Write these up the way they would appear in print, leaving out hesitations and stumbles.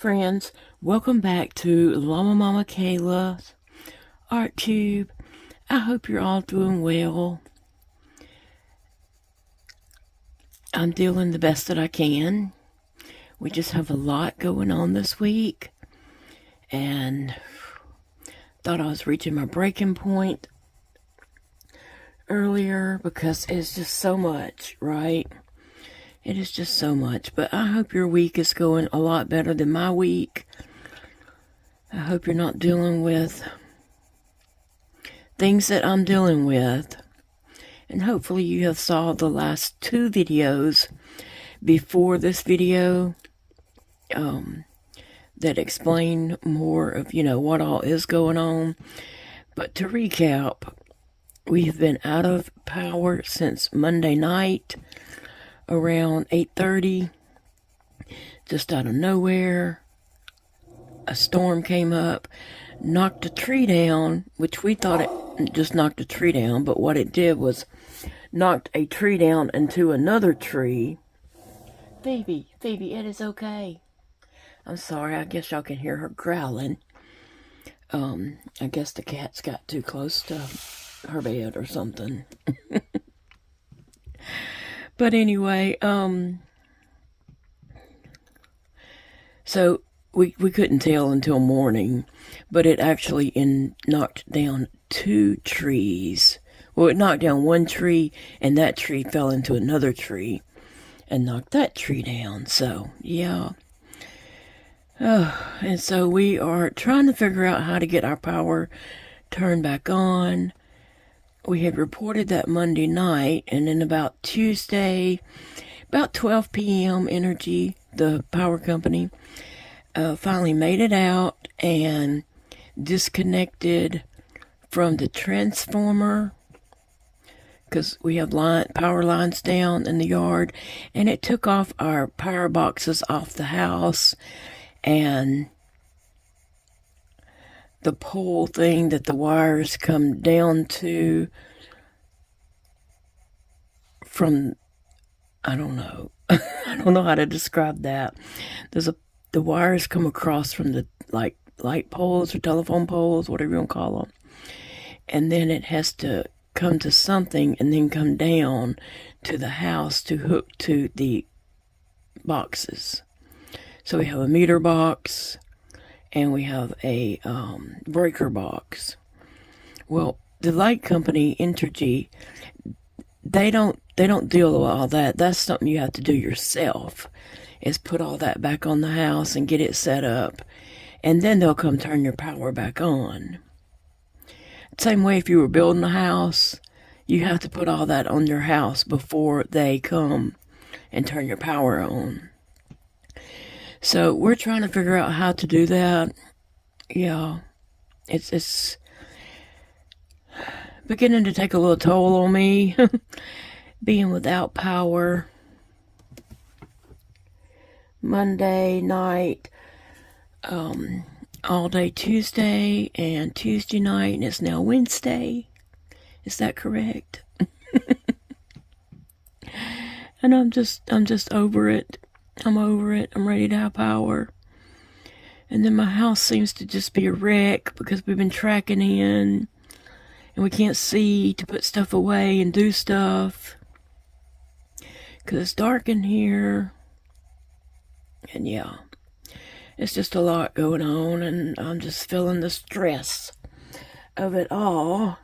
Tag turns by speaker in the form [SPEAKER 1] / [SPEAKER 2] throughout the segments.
[SPEAKER 1] friends, welcome back to Llama Mama Kayla's Art Tube. I hope you're all doing well. I'm doing the best that I can. We just have a lot going on this week, and thought I was reaching my breaking point earlier because it's just so much, right? It is just so much, but I hope your week is going a lot better than my week. I hope you're not dealing with things that I'm dealing with. And hopefully you have saw the last two videos before this video that explain more of, what all is going on. But to recap, we have been out of power since Monday night around 8:30, just out of nowhere. A storm came up, knocked a tree down, which we thought it just knocked a tree down, but what it did was knocked a tree down into another tree. Phoebe, it is okay. I'm sorry, I guess y'all can hear her growling. I guess the cat's got too close to her bed or something. But anyway, so we couldn't tell until morning, but it actually knocked down two trees. Well, it knocked down one tree, and that tree fell into another tree and knocked that tree down. So, yeah. And so we are trying to figure out how to get our power turned back on. We had reported that Monday night, and then about Tuesday, about 12 p.m. Energy, the power company, finally made it out and disconnected from the transformer, because we have power lines down in the yard, and it took off our power boxes off the house, and the pole thing that the wires come down to from, I don't know. I don't know how to describe that. The wires come across from the light poles or telephone poles, whatever you want to call them. And then it has to come to something and then come down to the house to hook to the boxes. So we have a meter box, and we have a breaker box. Well, the light company, Entergy, they don't deal with all that. That's something you have to do yourself, is put all that back on the house and get it set up, and then they'll come turn your power back on. Same way if you were building a house, you have to put all that on your house before they come and turn your power on. So we're trying to figure out how to do that. Yeah, it's beginning to take a little toll on me, being without power. Monday night, all day Tuesday, and Tuesday night, and it's now Wednesday. Is that correct? And I'm just over it. I'm over it. I'm ready to have power. And then my house seems to just be a wreck because we've been tracking in, and we can't see to put stuff away and do stuff because it's dark in here. And yeah, it's just a lot going on, and I'm just feeling the stress of it all.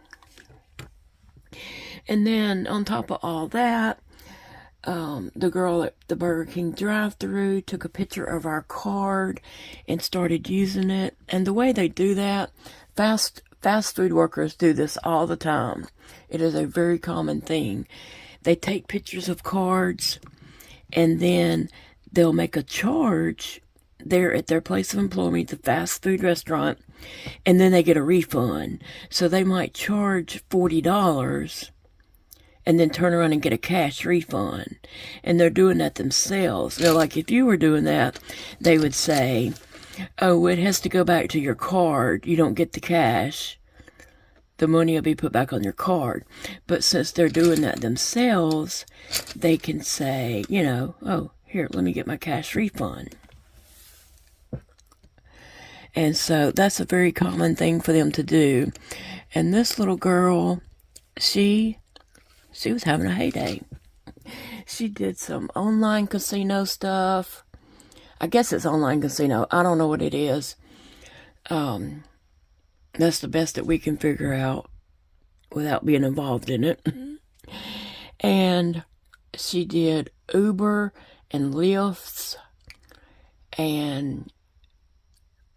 [SPEAKER 1] And then on top of all that, the girl at the Burger King drive-thru took a picture of our card and started using it. And the way they do that, fast food workers do this all the time. It is a very common thing. They take pictures of cards, and then they'll make a charge there at their place of employment, the fast food restaurant, and then they get a refund. So they might charge $40 and then turn around and get a cash refund. And they're doing that themselves. They're like, if you were doing that, they would say, oh, it has to go back to your card. You don't get the cash. The money will be put back on your card. But since they're doing that themselves, they can say, oh, here, let me get my cash refund. And so that's a very common thing for them to do. And this little girl, she was having a heyday. She did some online casino stuff. I guess it's online casino. I don't know what it is. That's the best that we can figure out without being involved in it. And she did Uber and Lyfts, and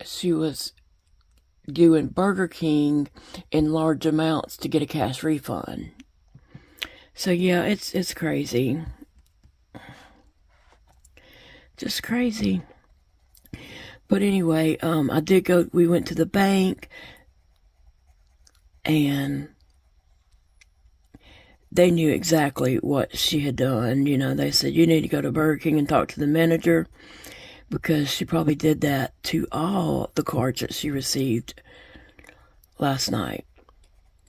[SPEAKER 1] she was doing Burger King in large amounts to get a cash refund. So yeah, it's crazy. Just crazy. But anyway, we went to the bank, and they knew exactly what she had done. They said, you need to go to Burger King and talk to the manager, because she probably did that to all the cards that she received last night,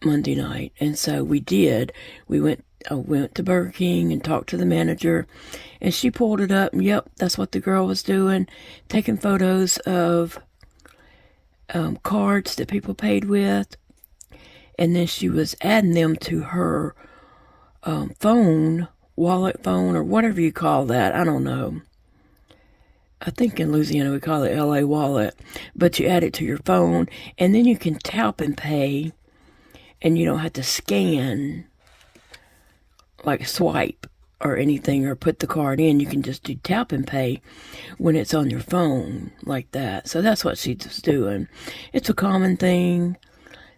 [SPEAKER 1] Monday night. And so we did. We went to Burger King and talked to the manager, and she pulled it up, and yep, that's what the girl was doing, taking photos of cards that people paid with, and then she was adding them to her wallet phone, or whatever you call that. I don't know. I think in Louisiana we call it LA Wallet, but you add it to your phone, and then you can tap and pay, and you don't have to scan, like swipe or anything, or put the card in. You can just do tap and pay when it's on your phone like that. So that's what she's doing. It's a common thing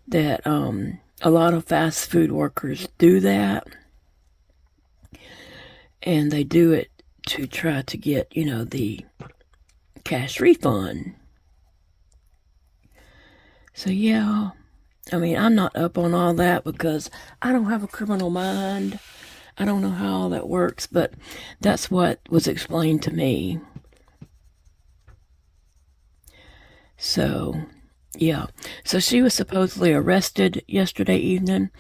[SPEAKER 1] that a lot of fast food workers do that, and they do it to try to get, the cash refund. So yeah, I'm not up on all that because I don't have a criminal mind. I don't know how all that works, but that's what was explained to me. So, yeah. So she was supposedly arrested yesterday evening,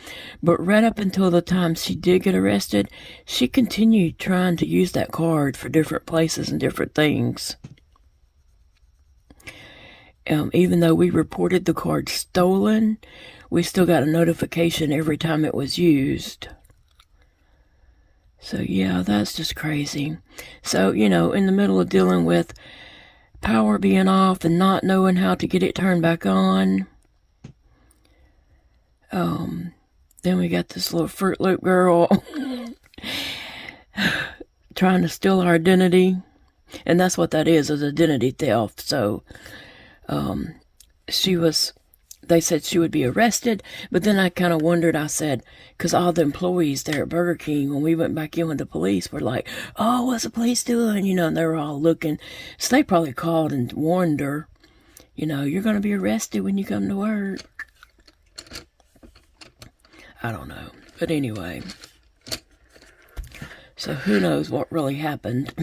[SPEAKER 1] but right up until the time she did get arrested, she continued trying to use that card for different places and different things. Even though we reported the card stolen, we still got a notification every time it was used. So yeah, that's just crazy. So, in the middle of dealing with power being off and not knowing how to get it turned back on, then we got this little Fruit Loop girl trying to steal our identity. And that's what that is identity theft. So, they said she would be arrested, but then I kind of wondered. I said, because all the employees there at Burger King, when we went back in with the police, were like, oh, what's the police doing? And they were all looking. So they probably called and warned her, you're going to be arrested when you come to work. I don't know. But anyway, so who knows what really happened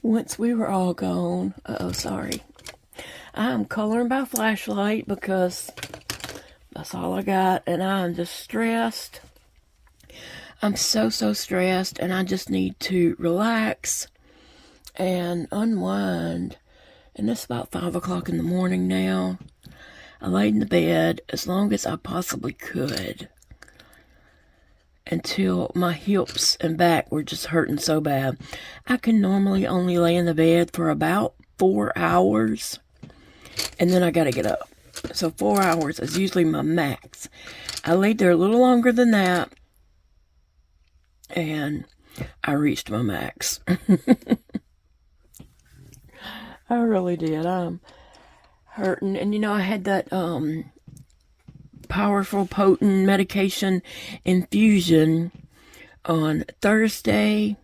[SPEAKER 1] once we were all gone. Sorry. I'm coloring by flashlight because that's all I got, and I'm just stressed. I'm so stressed, and I just need to relax and unwind. And it's about 5 o'clock in the morning now. I laid in the bed as long as I possibly could until my hips and back were just hurting so bad. I can normally only lay in the bed for about 4 hours, and then I gotta get up. So 4 hours is usually my max. I laid there a little longer than that, and I reached my max. I really did. I'm hurting. And I had that powerful, potent medication infusion on Thursday.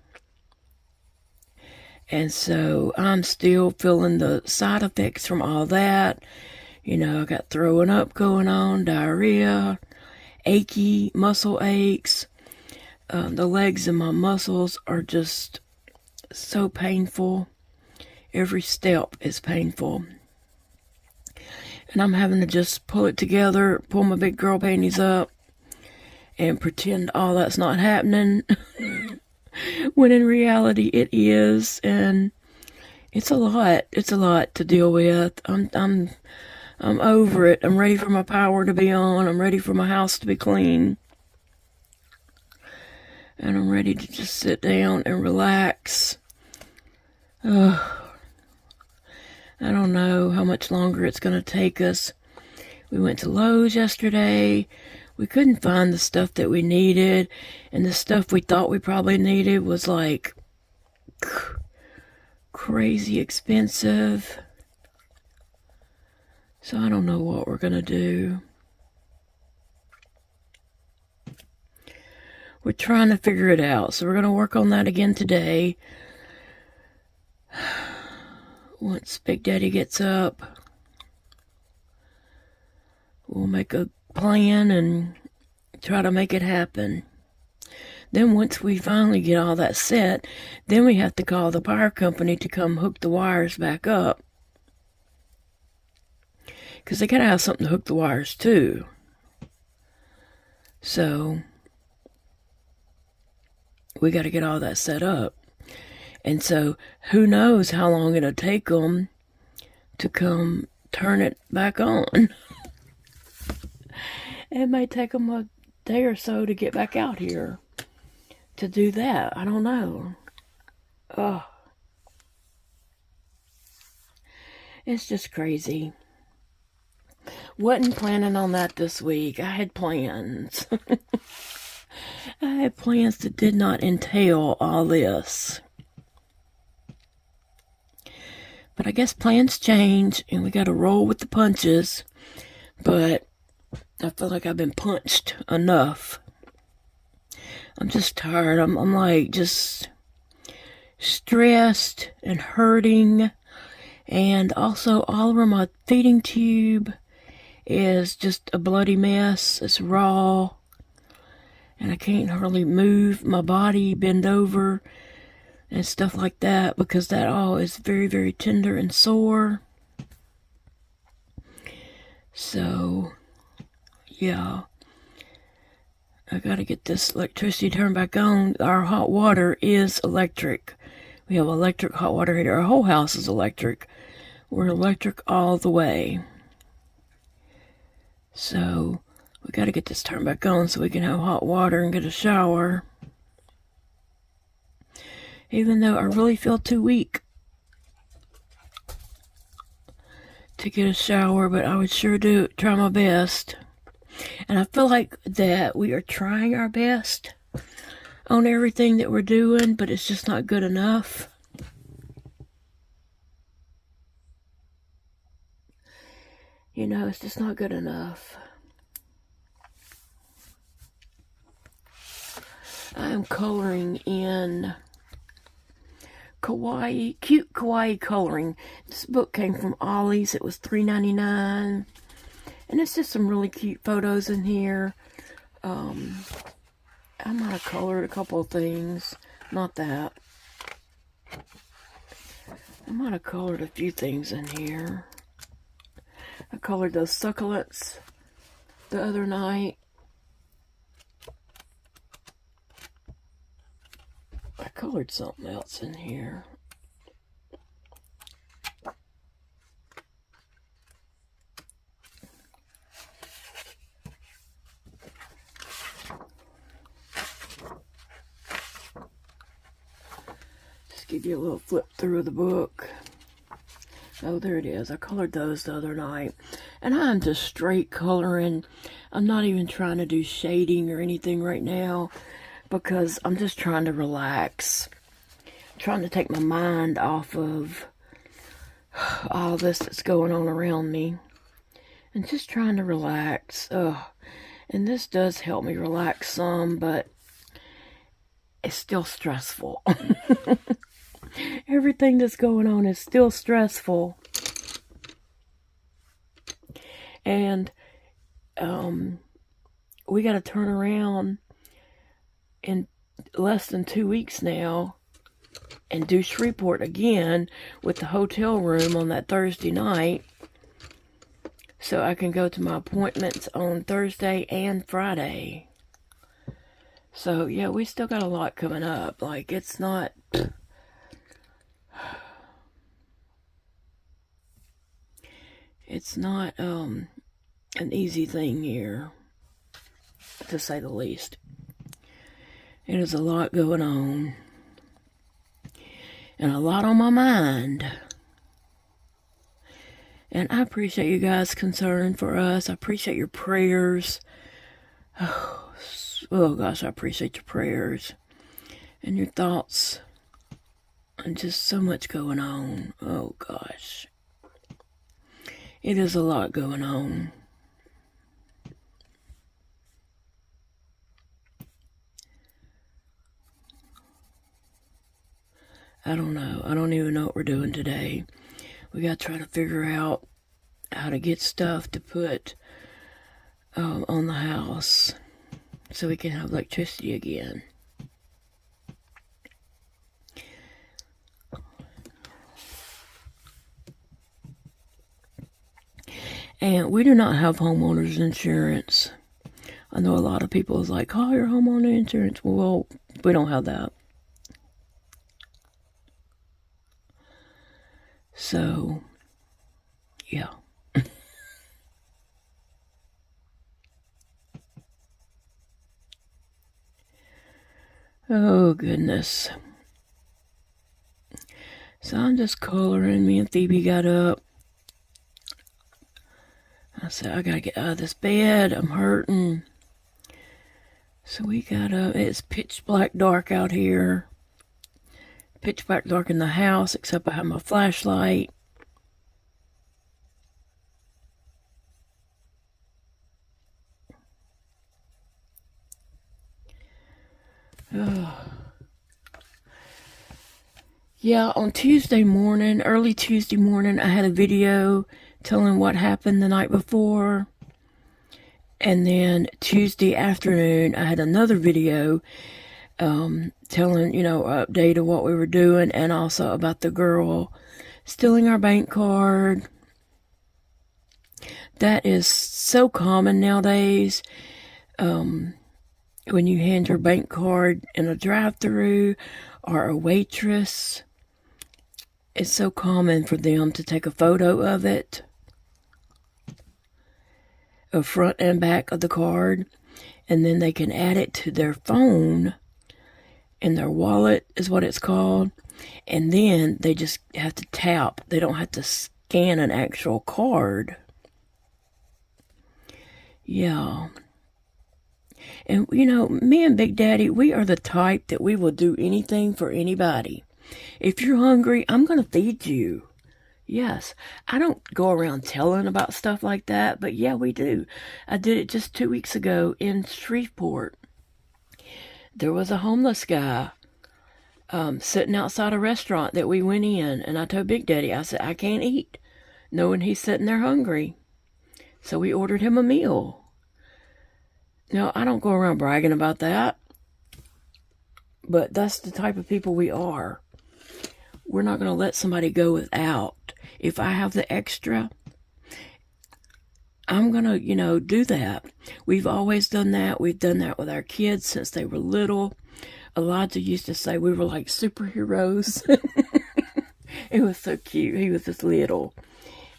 [SPEAKER 1] And so I'm still feeling the side effects from all that. I got throwing up going on, diarrhea, achy, muscle aches. The legs and my muscles are just so painful. Every step is painful. And I'm having to just pull it together, pull my big girl panties up, and pretend all that's not happening. When in reality it is. And It's a lot. It's a lot to deal with. I'm over it. I'm ready for my power to be on. I'm ready for my house to be clean. And I'm ready to just sit down and relax. Ugh. I don't know how much longer it's going to take us. We went to Lowe's yesterday. We couldn't find the stuff that we needed. And the stuff we thought we probably needed was like crazy expensive. So I don't know what we're going to do. We're trying to figure it out. So we're going to work on that again today. Once Big Daddy gets up, we'll make a plan and try to make it happen. Then once we finally get all that set, then we have to call the power company to come hook the wires back up. Because they gotta have something to hook the wires to. So we gotta get all that set up. And so who knows how long it'll take them to come turn it back on. It may take them a day or so to get back out here to do that. I don't know. Ugh. It's just crazy. Wasn't planning on that this week. I had plans. I had plans that did not entail all this. But I guess plans change and we gotta roll with the punches. But I feel like I've been punched enough. I'm just tired. I'm like just stressed and hurting. And also all over my feeding tube is just a bloody mess. It's raw. And I can't hardly move my body, bend over, and stuff like that because that all is very, very tender and sore. So, yeah. I gotta get this electricity turned back on. Our hot water is electric. We have electric hot water heater. Our whole house is electric. We're electric all the way. So, we gotta get this turned back on so we can have hot water and get a shower. Even though I really feel too weak to get a shower, but I would sure try my best. And I feel like that we are trying our best on everything that we're doing, but it's just not good enough. You know, it's just not good enough. I am coloring in cute kawaii coloring. This book came from Ollie's. It was $3.99. And it's just some really cute photos in here. I might have colored a couple of things. Not that. I might have colored a few things in here. I colored those succulents the other night. I colored something else in here. Just give you a little flip through the book. Oh, there it is. I colored those the other night. And I'm just straight coloring. I'm not even trying to do shading or anything right now because I'm just trying to relax. I'm trying to take my mind off of all this that's going on around me. And just trying to relax. And this does help me relax some, but it's still stressful. Everything that's going on is still stressful. And we got to turn around in less than 2 weeks now and do Shreveport again with the hotel room on that Thursday night. So I can go to my appointments on Thursday and Friday. So yeah, we still got a lot coming up. Like it's not... It's not an easy thing here, to say the least. It is a lot going on, and a lot on my mind. And I appreciate you guys' concern for us. I appreciate your prayers. Oh gosh, I appreciate your prayers and your thoughts. And just so much going on. Oh gosh. It is a lot going on. I don't know. I don't even know what we're doing today. We got to try to figure out how to get stuff to put on the house so we can have electricity again. And we do not have homeowners insurance. I know a lot of people is like, call your homeowner insurance. Well, we don't have that. So, yeah. Oh, goodness. So I'm just coloring. Me and Phoebe got up. I said, I gotta get out of this bed. I'm hurting. So we got up. It's pitch black dark out here. Pitch black dark in the house, except I have my flashlight. Oh. Yeah, on Tuesday morning, early Tuesday morning, I had a video telling what happened the night before. And then Tuesday afternoon, I had another video telling, update of what we were doing, and also about the girl stealing our bank card. That is so common nowadays. When you hand your bank card in a drive-thru or a waitress, it's so common for them to take a photo of it, of front and back of the card, and then they can add it to their phone, and their wallet is what it's called, and then they just have to tap. They don't have to scan an actual card. Yeah. And, me and Big Daddy, we are the type that we will do anything for anybody. If you're hungry, I'm going to feed you. Yes, I don't go around telling about stuff like that, but yeah, we do. I did it just 2 weeks ago in Shreveport. There was a homeless guy sitting outside a restaurant that we went in, and I told Big Daddy, I said, I can't eat, knowing he's sitting there hungry. So we ordered him a meal. Now, I don't go around bragging about that, but that's the type of people we are. We're not going to let somebody go without. If I have the extra, I'm going to, do that. We've always done that. We've done that with our kids since they were little. Elijah used to say we were like superheroes. It was so cute. He was just little.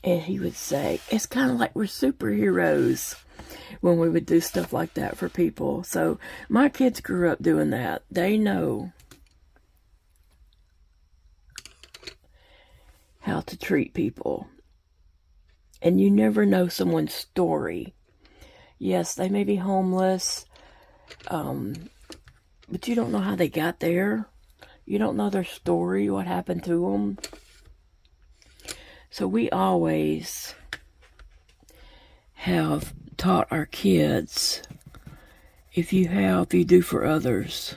[SPEAKER 1] And he would say, it's kind of like we're superheroes when we would do stuff like that for people. So my kids grew up doing that. They know how to treat people. And you never know someone's story. Yes, they may be homeless, but you don't know how they got there. You don't know their story, what happened to them. So we always have taught our kids, if you help, you do for others.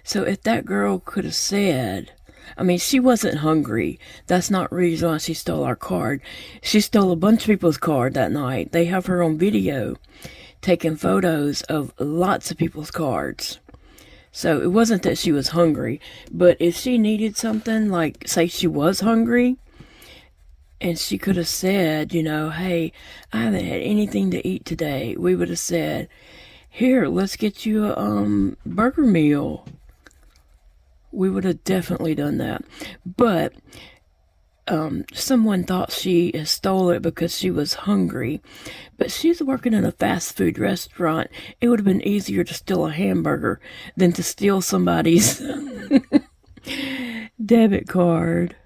[SPEAKER 1] So if that girl could have said, she wasn't hungry. That's not the reason why she stole our card. She stole a bunch of people's card that night. They have her on video taking photos of lots of people's cards. So it wasn't that she was hungry, but if she needed something, like say she was hungry, and she could have said, hey, I haven't had anything to eat today, we would have said, here, let's get you a burger meal. we would have definitely done that. But someone thought she stole it because she was hungry. But she's working in a fast food restaurant. It would have been easier to steal a hamburger than to steal somebody's debit card.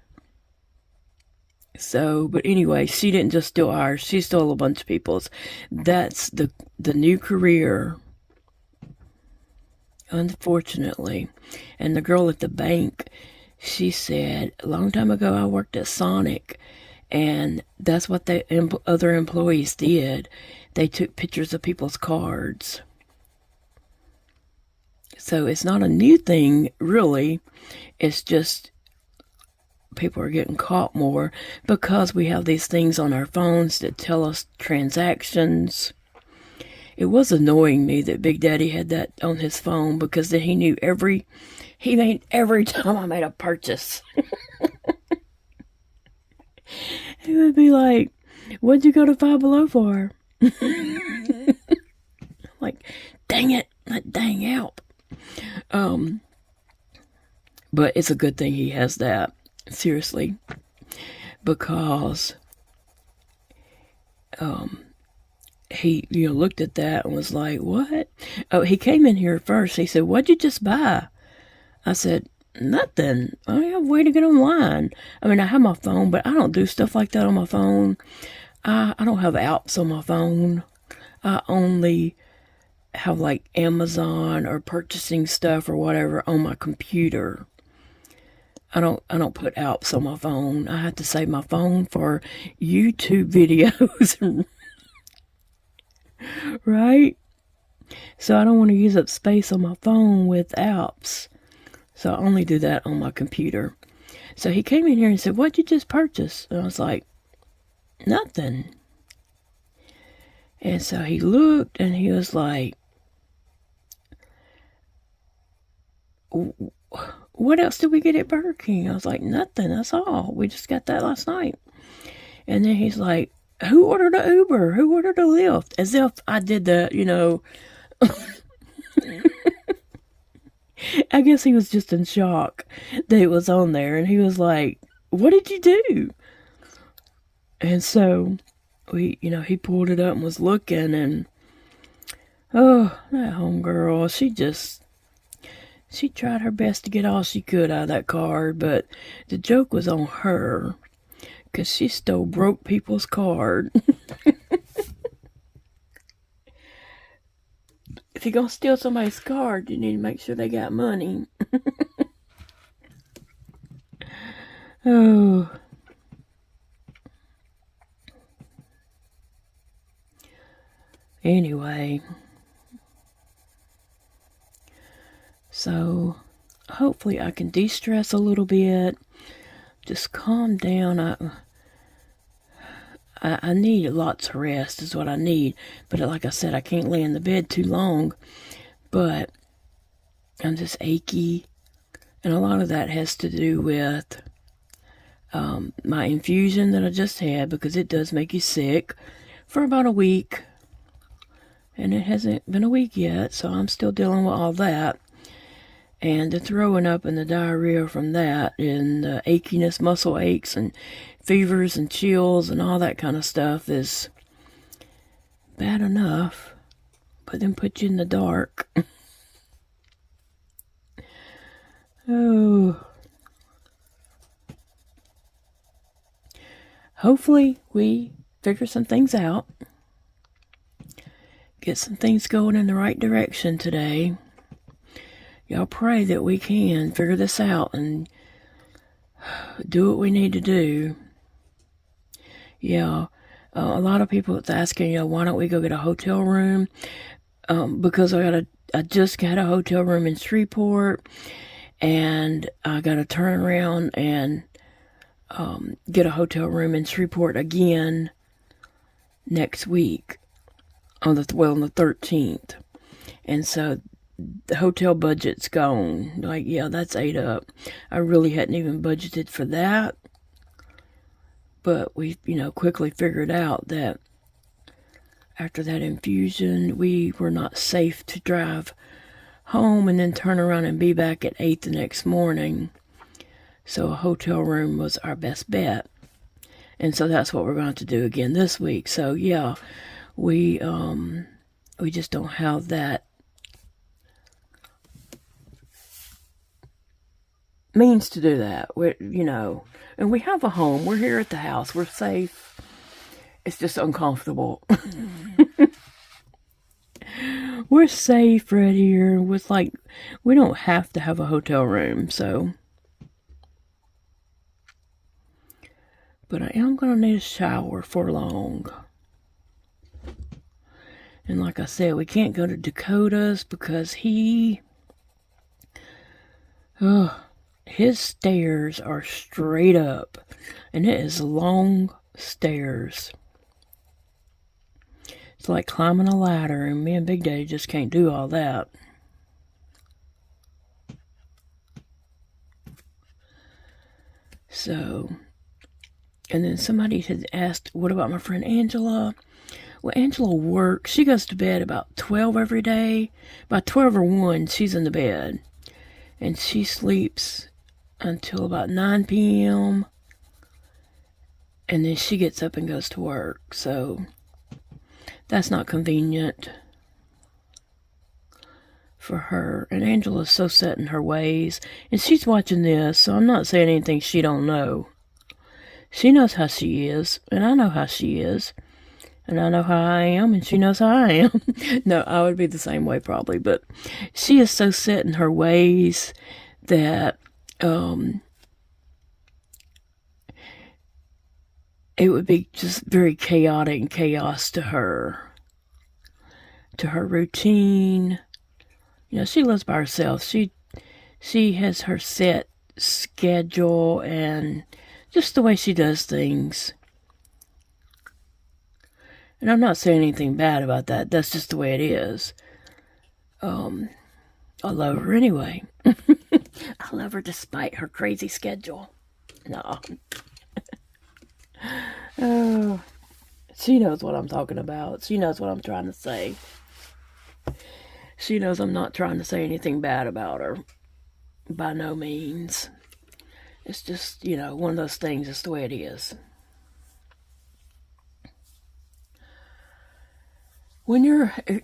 [SPEAKER 1] So, but anyway, she didn't just steal ours. She stole a bunch of people's. That's the new career, unfortunately. And the girl at the bank, she said, a long time ago I worked at Sonic, and that's what the other employees did. They took pictures of people's cards. So it's not a new thing, really. It's just people are getting caught more because we have these things on our phones that tell us transactions. It was annoying me that Big Daddy had that on his phone because then he made every time I made a purchase. He would be like, "What'd you go to Five Below for?" Like, dang it, not dang out. But it's a good thing he has that, seriously, because he looked at that and was like, "What?" Oh, he came in here first. He said, "What'd you just buy?" I said, "Nothing. I have a way to get online. I mean, I have my phone, but I don't do stuff like that on my phone. I don't have apps on my phone. I only have like Amazon or purchasing stuff or whatever on my computer. I don't put apps on my phone. I have to save my phone for YouTube videos." Right? So I don't want to use up space on my phone with apps. So I only do that on my computer. So he came in here and said, "What'd you just purchase?" And I was like, "Nothing." And so he looked and he was like, "What else did we get at Burger King?" I was like, "Nothing, that's all. We just got that last night." And then he's like, "Who ordered a Uber? Who ordered a Lyft?" As if I did that, I guess he was just in shock that it was on there. And he was like, "What did you do?" And so he pulled it up and was looking, and oh, that homegirl, she tried her best to get all she could out of that card, but the joke was on her because she stole broke people's card. If you're going to steal somebody's card, you need to make sure they got money. Oh. Anyway. So, hopefully I can de-stress a little bit. Just calm down. I need lots of rest is what I need. But like I said, I can't lay in the bed too long. But I'm just achy. And a lot of that has to do with my infusion that I just had, because it does make you sick for about a week. And it hasn't been a week yet, so I'm still dealing with all that. And the throwing up and the diarrhea from that, and the achiness, muscle aches, and fevers and chills and all that kind of stuff is bad enough, but then put you in the dark. Oh. Hopefully we figure some things out. Get some things going in the right direction today. Y'all pray that we can figure this out and do what we need to do. Yeah, a lot of people are asking, why don't we go get a hotel room? Because I just got a hotel room in Shreveport, and I got to turn around and get a hotel room in Shreveport again next week on the 13th. And so the hotel budget's gone. Like, yeah, that's ate up. I really hadn't even budgeted for that. But we, quickly figured out that after that infusion, we were not safe to drive home and then turn around and be back at 8 the next morning. So a hotel room was our best bet. And so that's what we're going to do again this week. So yeah, we just don't have that means to do that. And we have a home. We're here at the house. We're safe. It's just uncomfortable. We're safe right here with we don't have to have a hotel room, so. But I am going to need a shower for long. And like I said, we can't go to Dakota's because his stairs are straight up. And it is long stairs. It's like climbing a ladder, and me and Big Daddy just can't do all that. So, and then somebody had asked, what about my friend Angela? Well, Angela works. She goes to bed about 12 every day. By 12 or 1, she's in the bed. And she sleeps until about 9 p.m. And then she gets up and goes to work. So that's not convenient for her. And Angela's so set in her ways. And she's watching this, so I'm not saying anything she don't know. She knows how she is, and I know how she is. And I know how I am, and she knows how I am. No, I would be the same way probably. But she is so set in her ways that it would be just very chaotic and chaos to her routine. She lives by herself. She has her set schedule and just the way she does things. And I'm not saying anything bad about that. That's just the way it is. I love her anyway. I love her despite her crazy schedule. No. Oh, she knows what I'm talking about. She knows what I'm trying to say. She knows I'm not trying to say anything bad about her. By no means. It's just, one of those things. It's the way it is.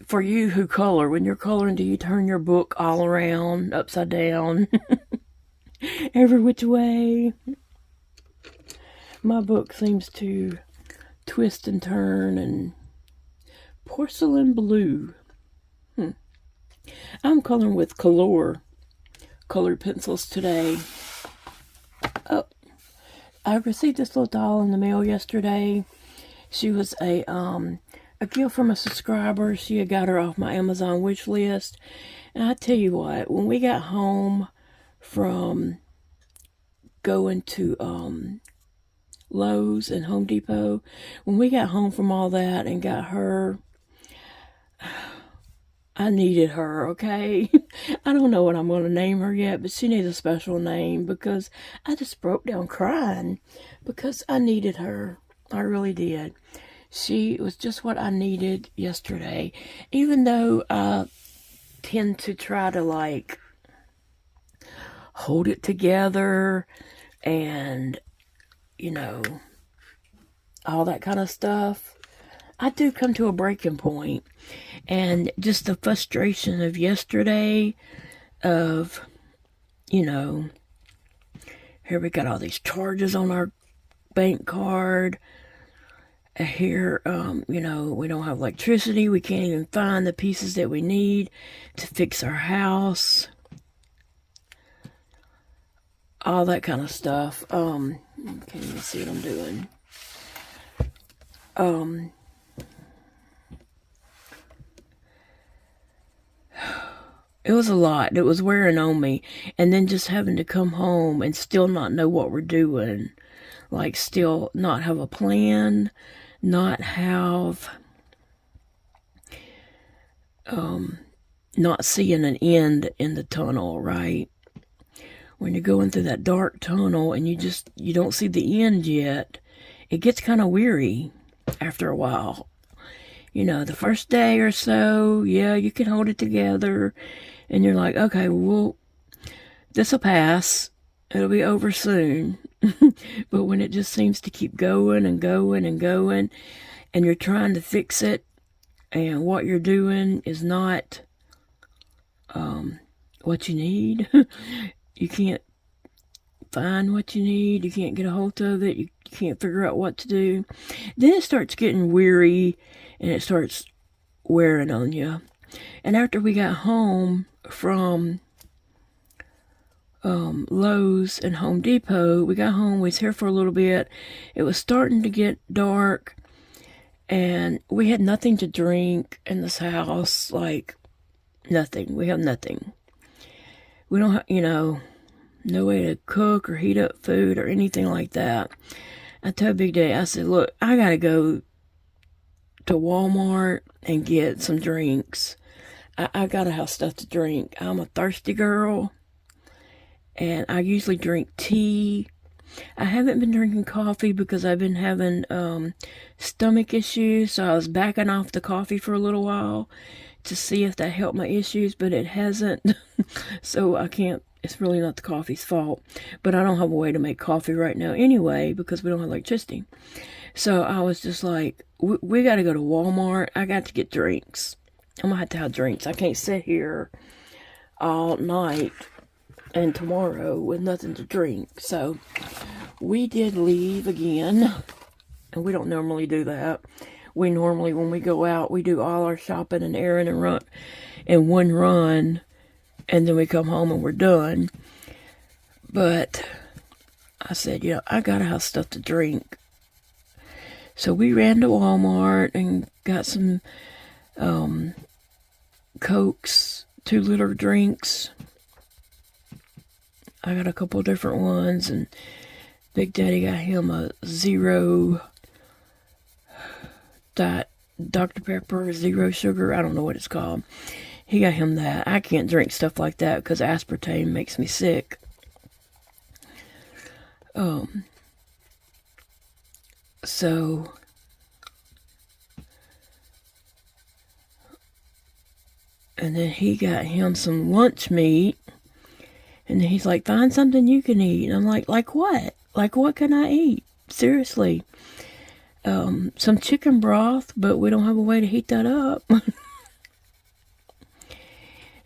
[SPEAKER 1] For you who color, when you're coloring, do you turn your book all around, upside down, every which way? My book seems to twist and turn and porcelain blue. I'm coloring with Color colored pencils today. Oh, I received this little doll in the mail yesterday. She was a gift from a subscriber. She had got her off my Amazon wish list. And I tell you what, when we got home from going to Lowe's and Home Depot, when we got home from all that and got her, I needed her, okay? I don't know what I'm going to name her yet, but she needs a special name because I just broke down crying because I needed her. I really did. She was just what I needed yesterday. Even though I tend to try to hold it together and, all that kind of stuff, I do come to a breaking point. And just the frustration of yesterday of, here we got all these charges on our bank card. Here, we don't have electricity. We can't even find the pieces that we need to fix our house. All that kind of stuff. Okay, let me see what I'm doing. It was a lot. It was wearing on me. And then just having to come home and still not know what we're doing. Still not have a plan. Not have, not seeing an end in the tunnel, right? When you're going through that dark tunnel and you don't see the end yet, it gets kind of weary after a while. The first day or so, yeah, you can hold it together. And you're like, okay, well, this'll pass. It'll be over soon. But when it just seems to keep going and going and going, and you're trying to fix it, and what you're doing is not what you need, you can't find what you need, you can't get a hold of it, you can't figure out what to do, then it starts getting weary and it starts wearing on you. And after we got home from Lowe's and Home Depot, we got home, we was here for a little bit, it was starting to get dark, and we had nothing to drink in this house, like nothing. We have nothing. We don't have, no way to cook or heat up food or anything like that. I told Big Daddy, I said, look, I gotta go to Walmart and get some drinks. I gotta have stuff to drink. I'm a thirsty girl, and I usually drink tea. I haven't been drinking coffee because I've been having stomach issues, so I was backing off the coffee for a little while to see if that helped my issues, but it hasn't. So I can't, it's really not the coffee's fault, but I don't have a way to make coffee right now anyway because we don't have electricity. So I was just like, we got to go to Walmart. I got to get drinks. I'm going to have drinks. I can't sit here all night and tomorrow with nothing to drink. So we did leave again, and we don't normally do that. We normally, when we go out, we do all our shopping and errand and run in one run, and then we come home and we're done. But I said, I gotta have stuff to drink. So we ran to Walmart and got some Cokes, 2-liter drinks. I got a couple different ones, and Big Daddy got him a zero Dr. Pepper, zero sugar. I don't know what it's called. He got him that. I can't drink stuff like that because aspartame makes me sick. So and then he got him some lunch meat, and then he's like, find something you can eat. And I'm like what? Like, what can I eat? Seriously. Some chicken broth, but we don't have a way to heat that up.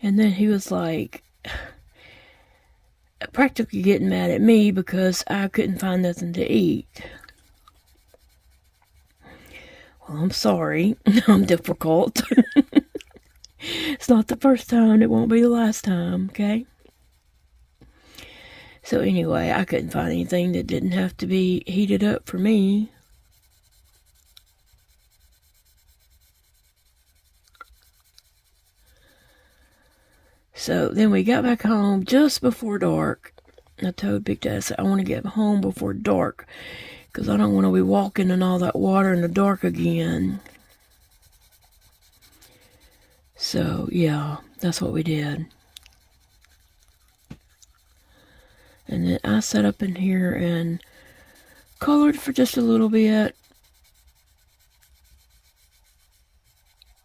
[SPEAKER 1] And then he was like, practically getting mad at me because I couldn't find nothing to eat. Well, I'm sorry. I'm difficult. It's not the first time. It won't be the last time, okay? So anyway, I couldn't find anything that didn't have to be heated up for me. So then we got back home just before dark. I told Big Dad, I said, I want to get home before dark because I don't want to be walking in all that water in the dark again. So, yeah, that's what we did. And then I sat up in here and colored for just a little bit.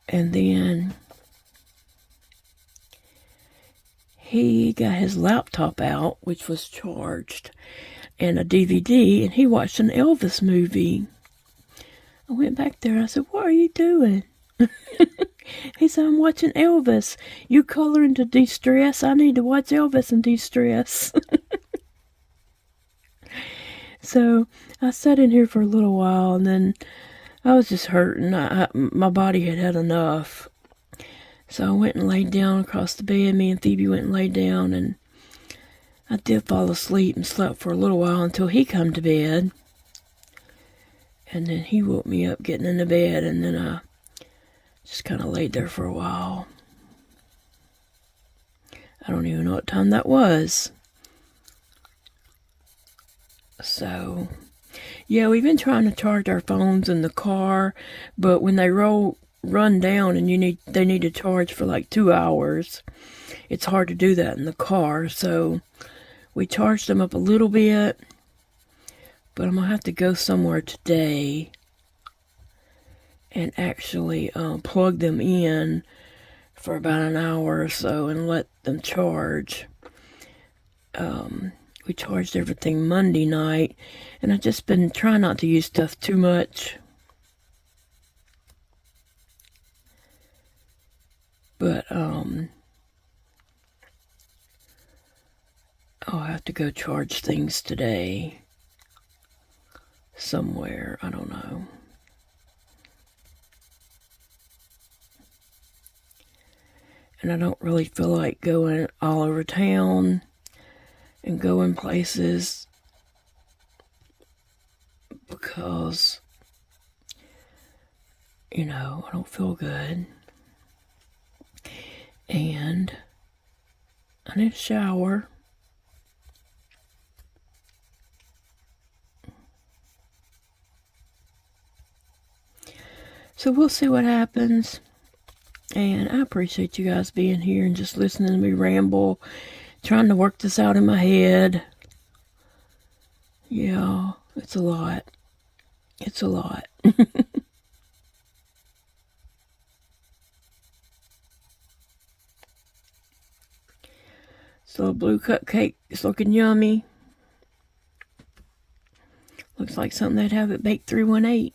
[SPEAKER 1] And then he got his laptop out, which was charged, and a DVD, and he watched an Elvis movie. I went back there. I said, what are you doing? He said, I'm watching Elvis. You coloring to de-stress? I need to watch Elvis and de-stress. So I sat in here for a little while, and then I was just hurting. My body had had enough. So I went and laid down across the bed. Me and Phoebe went and laid down, and I did fall asleep and slept for a little while until he come to bed. And then he woke me up getting into bed, and then I just kind of laid there for a while. I don't even know what time that was. So, yeah, we've been trying to charge our phones in the car, but when they run down and they need to charge for like 2 hours, it's hard to do that in the car. So we charged them up a little bit, but I'm gonna have to go somewhere today and actually plug them in for about an hour or so and let them charge. We charged everything Monday night, and I've just been trying not to use stuff too much. But, I'll have to go charge things today somewhere. I don't know. And I don't really feel like going all over town and going places because, I don't feel good. And I need a shower. So we'll see what happens. And I appreciate you guys being here and just listening to me ramble, trying to work this out in my head. Yeah, it's a lot. It's a lot. So a blue cupcake is looking yummy. Looks like something they'd have at Bake 318.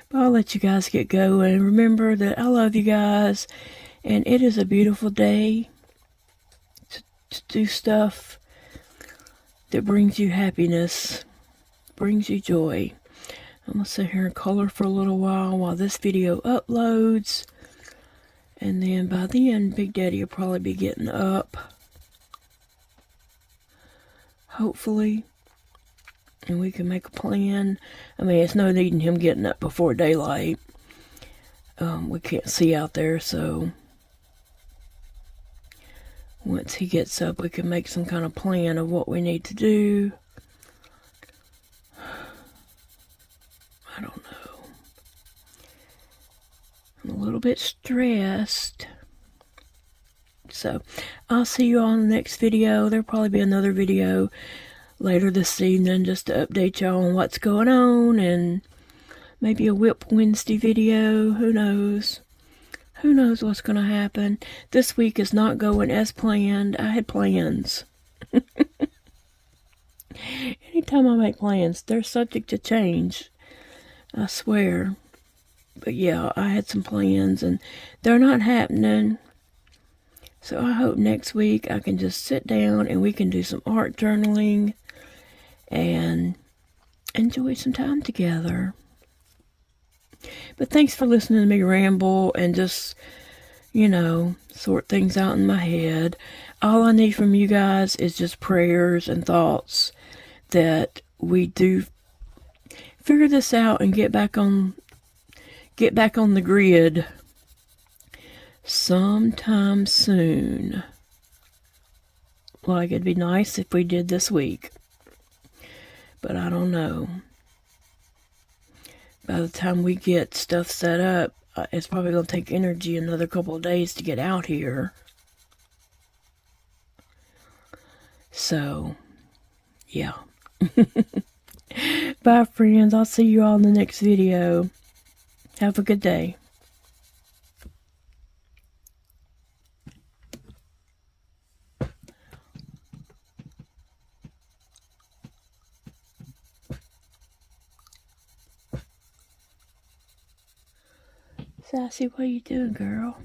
[SPEAKER 1] But I'll let you guys get going. Remember that I love you guys, and it is a beautiful day to do stuff that brings you happiness, brings you joy. I'm going to sit here and color for a little while this video uploads. And then by the end, Big Daddy will probably be getting up. Hopefully. And we can make a plan. I mean, it's no needing him getting up before daylight. We can't see out there, so once he gets up, we can make some kind of plan of what we need to do. I don't know. I'm a little bit stressed. So, I'll see you all in the next video. There'll probably be another video later this evening just to update y'all on what's going on, and maybe a Whip Wednesday video. Who knows? Who knows what's going to happen? This week is not going as planned. I had plans. Anytime I make plans, they're subject to change. I swear. But yeah, I had some plans and they're not happening. So I hope next week I can just sit down and we can do some art journaling and enjoy some time together. But thanks for listening to me ramble and just, sort things out in my head. All I need from you guys is just prayers and thoughts that we do figure this out and get back on the grid sometime soon. Like, it'd be nice if we did this week. But I don't know. By the time we get stuff set up, it's probably going to take energy another couple of days to get out here. So, yeah. Bye, friends. I'll see you all in the next video. Have a good day. Sassy, what are you doing, girl?